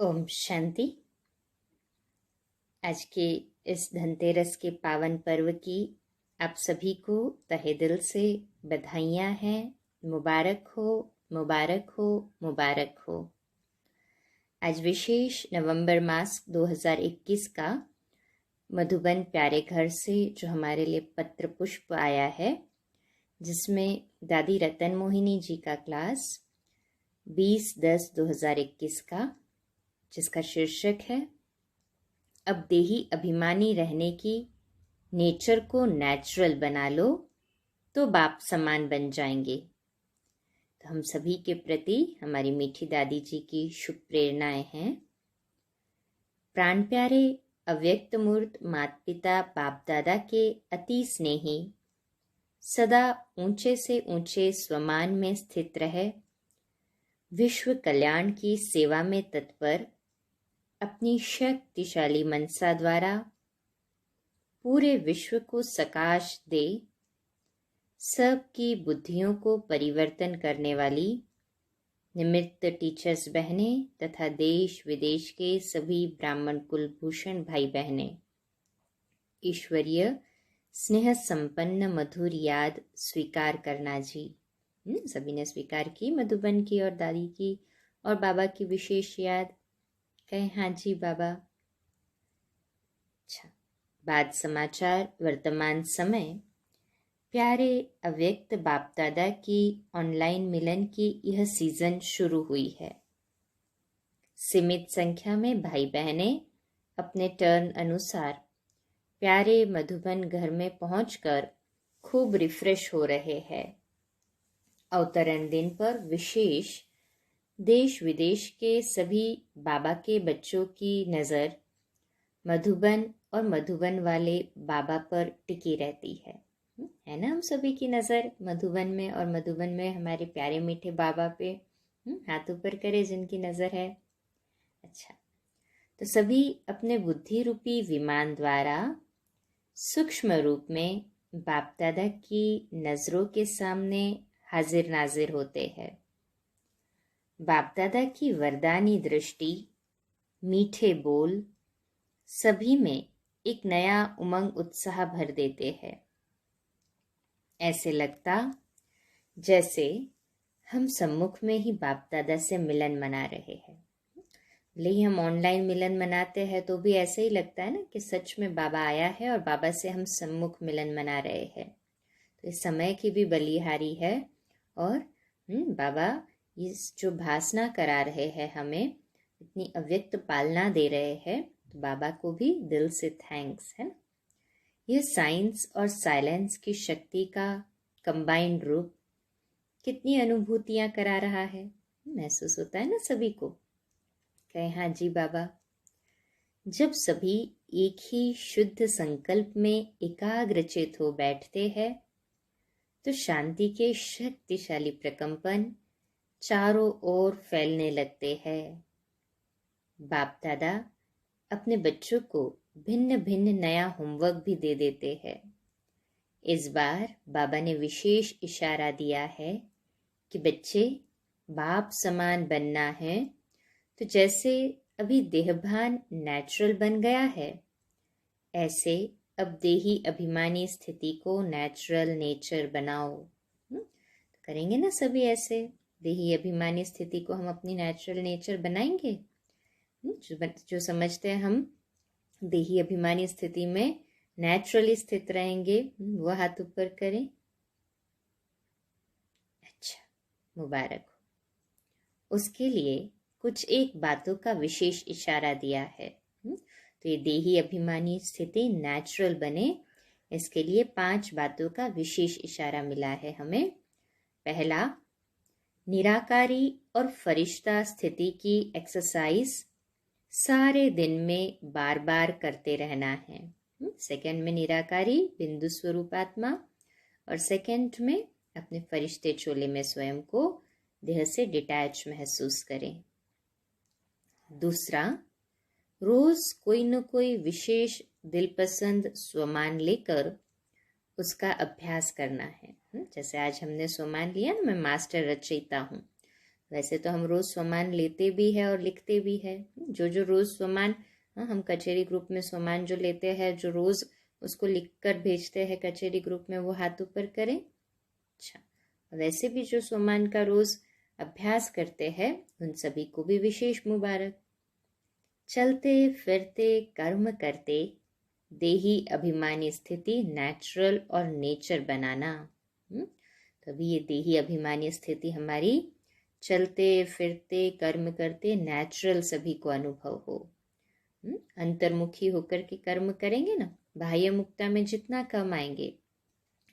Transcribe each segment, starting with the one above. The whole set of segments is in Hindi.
ओम शांति। आज के इस धनतेरस के पावन पर्व की आप सभी को तहे दिल से बधाइयाँ हैं। मुबारक हो, मुबारक हो, मुबारक हो। आज विशेष नवंबर मास 2021 का मधुबन प्यारे घर से जो हमारे लिए पत्र पुष्प आया है, जिसमें दादी रतन मोहिनी जी का क्लास 20/10/2021 का, जिसका शीर्षक है अब देही अभिमानी रहने की, नेचर को नेचुरल बना लो तो बाप समान बन जाएंगे। तो हम सभी के प्रति हमारी मीठी दादी जी की शुभ प्रेरणाएं हैं। प्राण प्यारे अव्यक्त मूर्त माता पिता बाप दादा के अति स्नेही, सदा ऊंचे से ऊंचे स्वमान में स्थित रहे, विश्व कल्याण की सेवा में तत्पर, अपनी शक्तिशाली मनसा द्वारा पूरे विश्व को सकाश दे, सबकी बुद्धियों को परिवर्तन करने वाली निमित्त टीचर्स बहनें तथा देश विदेश के सभी ब्राह्मण कुलभूषण भाई बहनें, ईश्वरीय स्नेह संपन्न मधुर याद स्वीकार करना जी। सभी ने स्वीकार की मधुबन की और दादी की और बाबा की विशेष याद। कहें हाँ जी बाबा। अच्छा, बाद समाचार वर्तमान समय। प्यारे अव्यक्त बाप दादा की ऑनलाइन मिलन की यह सीजन शुरू हुई है। सीमित संख्या में भाई बहनें अपने टर्न अनुसार प्यारे मधुबन घर में पहुंचकर खूब रिफ्रेश हो रहे हैं। अवतरण दिन पर विशेष देश विदेश के सभी बाबा के बच्चों की नज़र मधुबन और मधुबन वाले बाबा पर टिकी रहती है ना। हम सभी की नज़र मधुबन में और मधुबन में हमारे प्यारे मीठे बाबा पे। हाथ ऊपर करे जिनकी नज़र है। अच्छा, तो सभी अपने बुद्धि रूपी विमान द्वारा सूक्ष्म रूप में बाप दादा की नज़रों के सामने हाजिर नाजिर होते हैं। बाप दादा की वरदानी दृष्टि, मीठे बोल सभी में एक नया उमंग उत्साह भर देते हैं। ऐसे लगता जैसे हम सम्मुख में ही बाप दादा से मिलन मना रहे हैं। भले ही हम ऑनलाइन मिलन मनाते हैं तो भी ऐसे ही लगता है ना कि सच में बाबा आया है और बाबा से हम सम्मुख मिलन मना रहे हैं। तो इस समय की भी बलिहारी है और बाबा इस जो भासना करा रहे हैं, हमें इतनी अव्यक्त पालना दे रहे हैं, तो बाबा को भी दिल से थैंक्स है ना। यह साइंस और साइलेंस की शक्ति का कंबाइंड रूप कितनी अनुभूतियां करा रहा है। महसूस होता है ना सभी को। कहे हाँ जी बाबा। जब सभी एक ही शुद्ध संकल्प में एकाग्रचित हो बैठते हैं तो शांति के शक्तिशाली प्रकंपन चारों ओर फैलने लगते हैं। बाप दादा अपने बच्चों को भिन्न भिन्न नया होमवर्क भी दे देते हैं। इस बार बाबा ने विशेष इशारा दिया है कि बच्चे बाप समान बनना है। तो जैसे अभी देहभान नेचुरल बन गया है, ऐसे अब देही अभिमानी स्थिति को नेचुरल नेचर बनाओ। करेंगे ना सभी ऐसे? देही अभिमानी स्थिति को हम अपनी नेचुरल नेचर बनाएंगे। जो समझते हैं हम देही अभिमानी स्थिति में नेचुरली स्थित रहेंगे, वो हाथ ऊपर करें। अच्छा, मुबारक हो। उसके लिए कुछ एक बातों का विशेष इशारा दिया है। तो ये देही अभिमानी स्थिति नेचुरल बने, इसके लिए 5 बातों का विशेष इशारा मिला है हमें। पहला, निराकारी और फरिश्ता स्थिति की एक्सरसाइज सारे दिन में बार बार करते रहना है। सेकंड में निराकारी बिंदु स्वरूप आत्मा, और सेकंड में अपने फरिश्ते चोले में स्वयं को देह से डिटैच महसूस करें। दूसरा, रोज कोई न कोई विशेष दिलपसंद स्वमान लेकर उसका अभ्यास करना है। जैसे आज हमने स्वमान लिया ना, मैं मास्टर रचयिता हूँ, वैसे तो हम रोज स्वमान लेते भी है और लिखते भी है। जो जो रोज स्वमान, हम कचेरी ग्रुप में स्वमान जो लेते हैं, जो रोज उसको लिखकर भेजते हैं कचेरी ग्रुप में, वो हाथ ऊपर करें। अच्छा, वैसे भी जो स्वमान का रोज अभ्यास करते हैं उन सभी को भी विशेष मुबारक। चलते फिरते कर्म करते देही अभिमानी स्थिति नेचुरल और नेचर बनाना। तो अभी ये देही अभिमानी स्थिति हमारी चलते फिरते कर्म करते नेचुरल सभी को अनुभव हो। अंतर्मुखी होकर के कर्म करेंगे ना, बाह्य मुक्ता में जितना कम आएंगे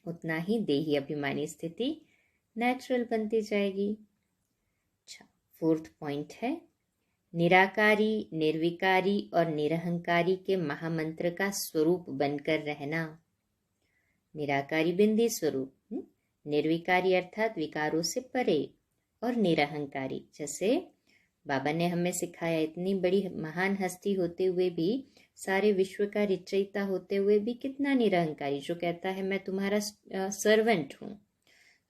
उतना ही देही अभिमानी स्थिति नेचुरल बनती जाएगी। अच्छा, 4th पॉइंट है निराकारी, निर्विकारी और निरहंकारी के महामंत्र का स्वरूप बनकर रहना। निराकारी बिंदी स्वरूप, निर्विकारी अर्थात विकारों से परे, और निरहंकारी जैसे बाबा ने हमें सिखाया, इतनी बड़ी महान हस्ती होते हुए भी, सारे विश्व का रचयिता होते हुए भी कितना निरहंकारी, जो कहता है मैं तुम्हारा सर्वेंट हूँ।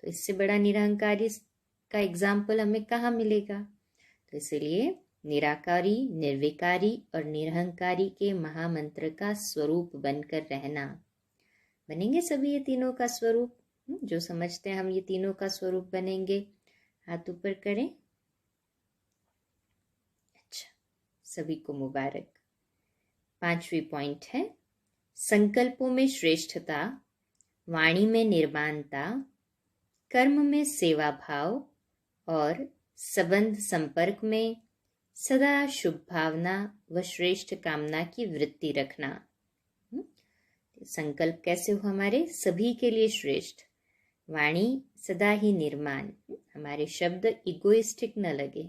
तो इससे बड़ा निरहंकारी का एग्जाम्पल हमें कहाँ मिलेगा। तो इसलिए निराकारी, निर्विकारी और निरहंकारी के महामंत्र का स्वरूप बनकर रहना। बनेंगे सभी ये तीनों का स्वरूप। जो समझते हैं हम ये तीनों का स्वरूप बनेंगे, हाथ ऊपर करें। अच्छा, सभी को मुबारक। 5वीं पॉइंट है संकल्पों में श्रेष्ठता, वाणी में निर्माणता, कर्म में सेवा भाव और संबंध संपर्क में सदा शुभ भावना व श्रेष्ठ कामना की वृत्ति रखना। संकल्प कैसे हो हमारे सभी के लिए श्रेष्ठ, वाणी सदा ही निर्माण, हमारे शब्द इगोइस्टिक न लगे।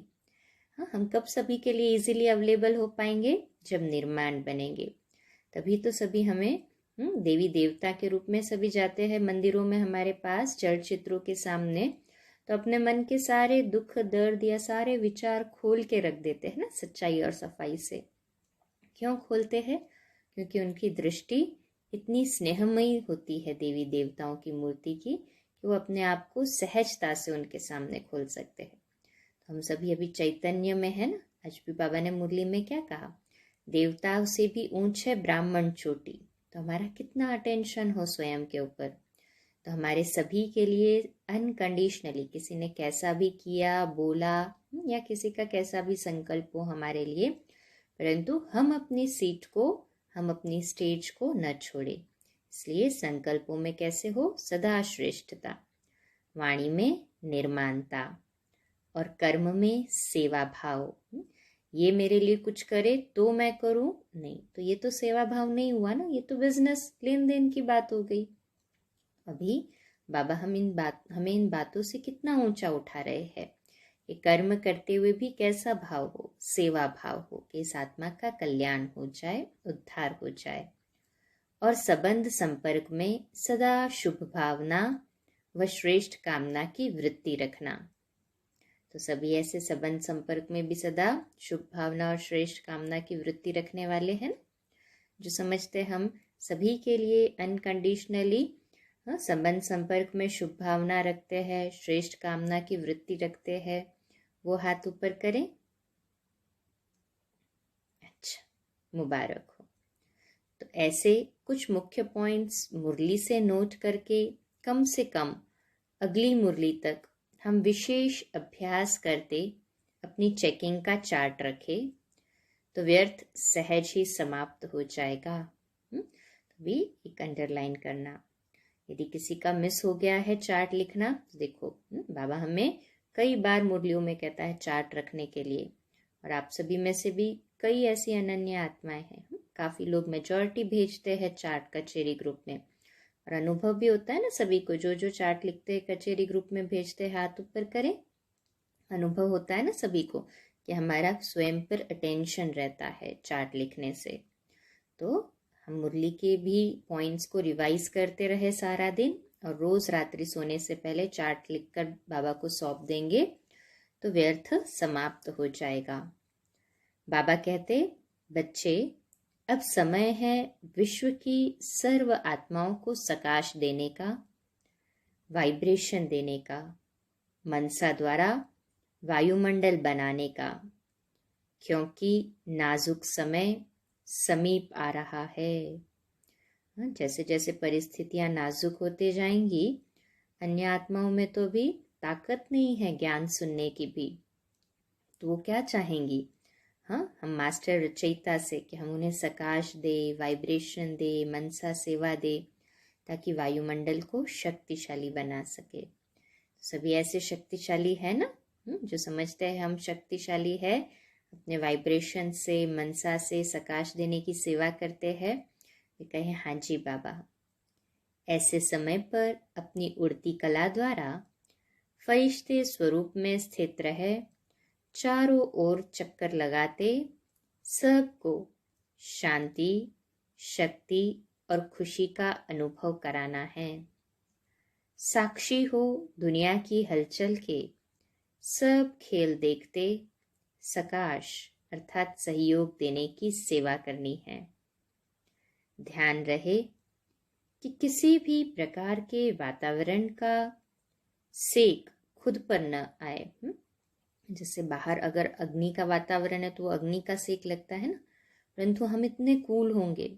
हम कब सभी के लिए इजीली अवेलेबल हो पाएंगे, जब निर्माण बनेंगे। तभी तो सभी हमें देवी देवता के रूप में सभी जाते हैं मंदिरों में, हमारे पास जड़ चित्रों के सामने, तो अपने मन के सारे दुख दर्द या सारे विचार खोल के रख देते हैं ना, सच्चाई और सफाई से। क्यों खोलते हैं? क्योंकि उनकी दृष्टि इतनी स्नेहमयी होती है देवी देवताओं की मूर्ति की, कि वो अपने आप को सहजता से उनके सामने खोल सकते हैं। तो हम सभी अभी चैतन्य में है ना। आज भी बाबा ने मुरली में क्या कहा, देवताओं से भी ऊंच है ब्राह्मण चोटी। तो हमारा कितना अटेंशन हो स्वयं के ऊपर। तो हमारे सभी के लिए अनकंडीशनली, किसी ने कैसा भी किया बोला या किसी का कैसा भी संकल्प हो हमारे लिए, परंतु हम अपनी सीट को, हम अपनी स्टेज को न छोड़े। इसलिए संकल्पों में कैसे हो, सदा श्रेष्ठता, वाणी में निर्माणता और कर्म में सेवा भाव। ये मेरे लिए कुछ करे तो मैं करूं, नहीं तो ये तो सेवा भाव नहीं हुआ ना, ये तो बिजनेस लेन देन की बात हो गई। अभी बाबा हमें इन बातों से कितना ऊंचा उठा रहे हैं। ये कर्म करते हुए भी कैसा भाव हो, सेवा भाव हो, कि इस आत्मा का कल्याण हो जाए, उद्धार हो जाए। और संबंध संपर्क में सदा शुभ भावना व श्रेष्ठ कामना की वृत्ति रखना। तो सभी ऐसे संबंध संपर्क में भी सदा शुभ भावना और श्रेष्ठ कामना की वृत्ति रखने वाले हैं, जो समझते हम सभी के लिए अनकंडीशनली संबंध संपर्क में शुभ भावना रखते हैं, श्रेष्ठ कामना की वृत्ति रखते हैं, वो हाथ ऊपर करें। अच्छा, मुबारक हो। तो ऐसे कुछ मुख्य पॉइंट्स मुरली से नोट करके कम से कम अगली मुरली तक हम विशेष अभ्यास करते अपनी चेकिंग का चार्ट रखें, तो व्यर्थ सहज ही समाप्त हो जाएगा। तो भी एक अंडरलाइन करना। यदि किसी का मिस हो गया है चार्ट लिखना, तो देखो बाबा हमें कई बार मुरलियों में कहता है चार्ट रखने के लिए, और आप सभी में से भी कई ऐसी अनन्य आत्माएं हैं। काफी लोग मेजॉरिटी भेजते हैं चार्ट कचेरी ग्रुप में, और अनुभव भी होता है ना सभी को, जो जो चार्ट लिखते हैं कचेरी ग्रुप में भेजते हैं, हाथ ऊपर करें। अनुभव होता है ना सभी को कि हमारा स्वयं पर अटेंशन रहता है चार्ट लिखने से। तो हम मुरली के भी पॉइंट्स को रिवाइज करते रहे सारा दिन, और रोज रात्रि सोने से पहले चार्ट लिखकर बाबा को सौंप देंगे, तो व्यर्थ समाप्त हो जाएगा। बाबा कहते, बच्चे अब समय है विश्व की सर्व आत्माओं को सकाश देने का, वाइब्रेशन देने का। मनसा द्वारा वायुमंडल बनाने का, क्योंकि नाजुक समय समीप आ रहा है। जैसे जैसे परिस्थितियां नाजुक होते जाएंगी, अन्य आत्माओं में तो भी ताकत नहीं है ज्ञान सुनने की भी, तो वो क्या चाहेंगी? हाँ, हम मास्टर रचयिता से कि हम उन्हें सकाश दे, वाइब्रेशन दे, मनसा सेवा दे, ताकि वायुमंडल को शक्तिशाली बना सके। सभी ऐसे शक्तिशाली है ना, जो समझते हैं हम शक्तिशाली है, अपने वाइब्रेशन से, मनसा से सकाश देने की सेवा करते हैं, वे कहें हाँ जी बाबा। ऐसे समय पर अपनी उड़ती कला द्वारा फरिश्ते स्वरूप में स्थित रहे, चारों ओर चक्कर लगाते सबको शांति, शक्ति और खुशी का अनुभव कराना है। साक्षी हो दुनिया की हलचल के, सब खेल देखते सकाश अर्थात सहयोग देने की सेवा करनी है। ध्यान रहे कि किसी भी प्रकार के वातावरण का सेक खुद पर न आए। जैसे बाहर अगर अग्नि का वातावरण है तो अग्नि का सेक लगता है ना, परंतु हम इतने कूल होंगे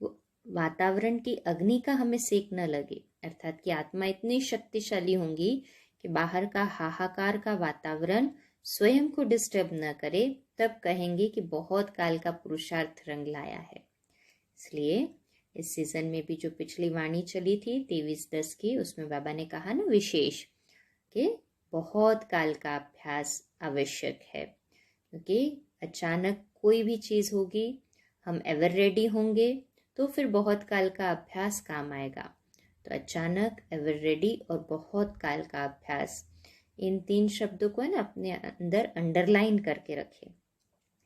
कि वातावरण की अग्नि का हमें सेक न लगे, अर्थात कि आत्मा इतनी शक्तिशाली होंगी कि बाहर का हाहाकार का वातावरण स्वयं को डिस्टर्ब न करे, तब कहेंगे कि बहुत काल का पुरुषार्थ रंग लाया है। इसलिए इस सीजन में भी जो पिछली वाणी चली थी 23/10 की, उसमें बाबा ने कहा ना विशेष कि बहुत काल का अभ्यास आवश्यक है, क्योंकि अचानक कोई भी चीज होगी, हम एवर रेडी होंगे तो फिर बहुत काल का अभ्यास काम आएगा। तो अचानक, एवर रेडी और बहुत काल का अभ्यास, इन 3 शब्दों को है ना अपने अंदर अंडरलाइन करके रखें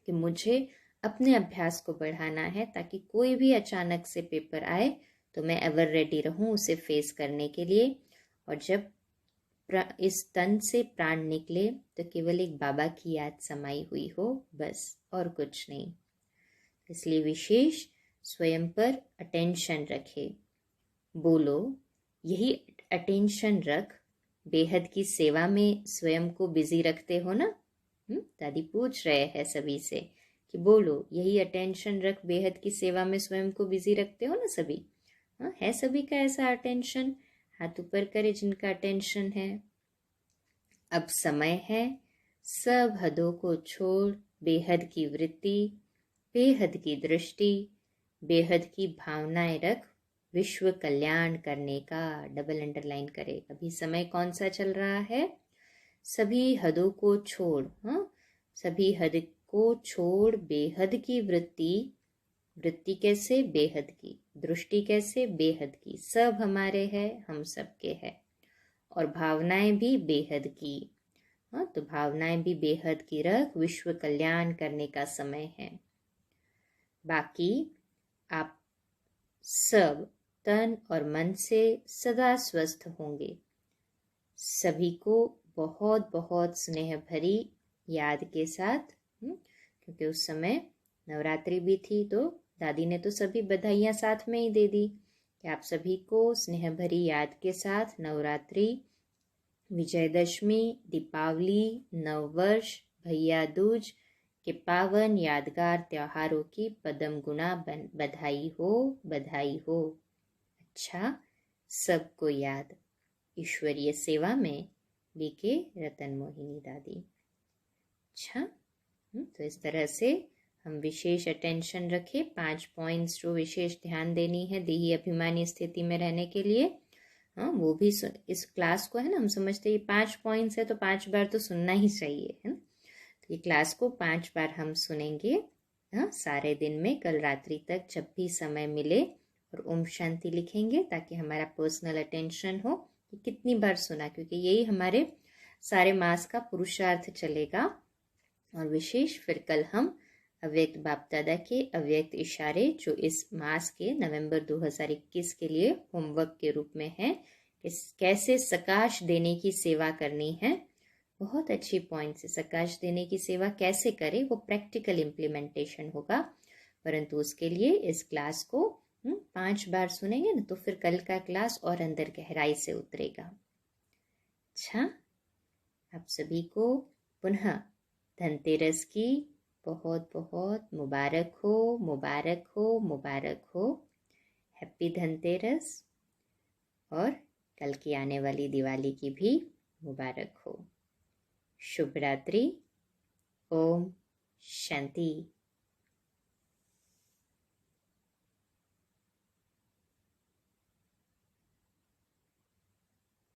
कि मुझे अपने अभ्यास को बढ़ाना है, ताकि कोई भी अचानक से पेपर आए तो मैं एवर रेडी रहूं उसे फेस करने के लिए। और जब इस तन से प्राण निकले तो केवल एक बाबा की याद समाई हुई हो, बस, और कुछ नहीं। इसलिए विशेष स्वयं पर अटेंशन रखे। बोलो, यही अटेंशन रख बेहद की सेवा में स्वयं को बिजी रखते हो ना? दादी पूछ रहे हैं सभी से कि बोलो, यही अटेंशन रख बेहद की सेवा में स्वयं को बिजी रखते हो ना सभी? हाँ, है सभी का ऐसा अटेंशन? हाथ ऊपर करे जिनका अटेंशन है। अब समय है सब हदों को छोड़ बेहद की वृत्ति, बेहद की दृष्टि, बेहद की भावनाएं रख विश्व कल्याण करने का। डबल अंडरलाइन करे। अभी समय कौन सा चल रहा है? सभी हदों को छोड़, हाँ, सभी हद को छोड़ बेहद की वृत्ति। वृत्ति कैसे? बेहद की। दृष्टि कैसे? बेहद की। सब हमारे हैं, हम सबके हैं। और भावनाएं भी बेहद की। हाँ, तो भावनाएं भी बेहद की रख, विश्व कल्याण करने का समय है। बाकी आप सब तन और मन से सदा स्वस्थ होंगे। सभी को बहुत बहुत स्नेह भरी याद के साथ, क्योंकि उस समय नवरात्रि भी थी, तो दादी ने तो सभी बधाइयाँ साथ में ही दे दी कि आप सभी को स्नेह भरी याद के साथ नवरात्रि, विजयदशमी, दीपावली, नववर्ष, भैया दूज के पावन यादगार त्योहारों की पदम गुना बधाई हो, बधाई हो। अच्छा, सबको याद। ईश्वरीय सेवा में बीके रतन मोहिनी दादी। अच्छा, तो इस तरह से हम विशेष अटेंशन रखें। 5 पॉइंट्स जो विशेष ध्यान देनी है देही अभिमानी स्थिति में रहने के लिए, हाँ, वो भी इस क्लास को है ना, हम समझते हैं 5 पॉइंट्स है तो 5 बार तो सुनना ही चाहिए, है ना? तो ये क्लास को 5 बार हम सुनेंगे, हाँ, सारे दिन में, कल रात्रि तक जब भी समय मिले, और ओम शांति लिखेंगे ताकि हमारा पर्सनल अटेंशन हो कि कितनी बार सुना, क्योंकि यही हमारे सारे मास का पुरुषार्थ चलेगा। और विशेष फिर कल हम अव्यक्त बाप दादा के अव्यक्त इशारे, जो इस मास के नवंबर 2021 के लिए होमवर्क के रूप में है, कैसे सकाश देने की सेवा करनी है। बहुत अच्छी पॉइंट से सकाश देने की सेवा कैसे करें, वो प्रैक्टिकल इम्प्लीमेंटेशन होगा, परंतु उसके लिए इस क्लास को 5 बार सुनेंगे ना, तो फिर कल का क्लास और अंदर गहराई से उतरेगा। अच्छा, आप सभी को पुनः धनतेरस की बहुत बहुत मुबारक हो, मुबारक हो, मुबारक हो। हैप्पी धनतेरस। और कल की आने वाली दिवाली की भी मुबारक हो। शुभ रात्रि। ओम शांति।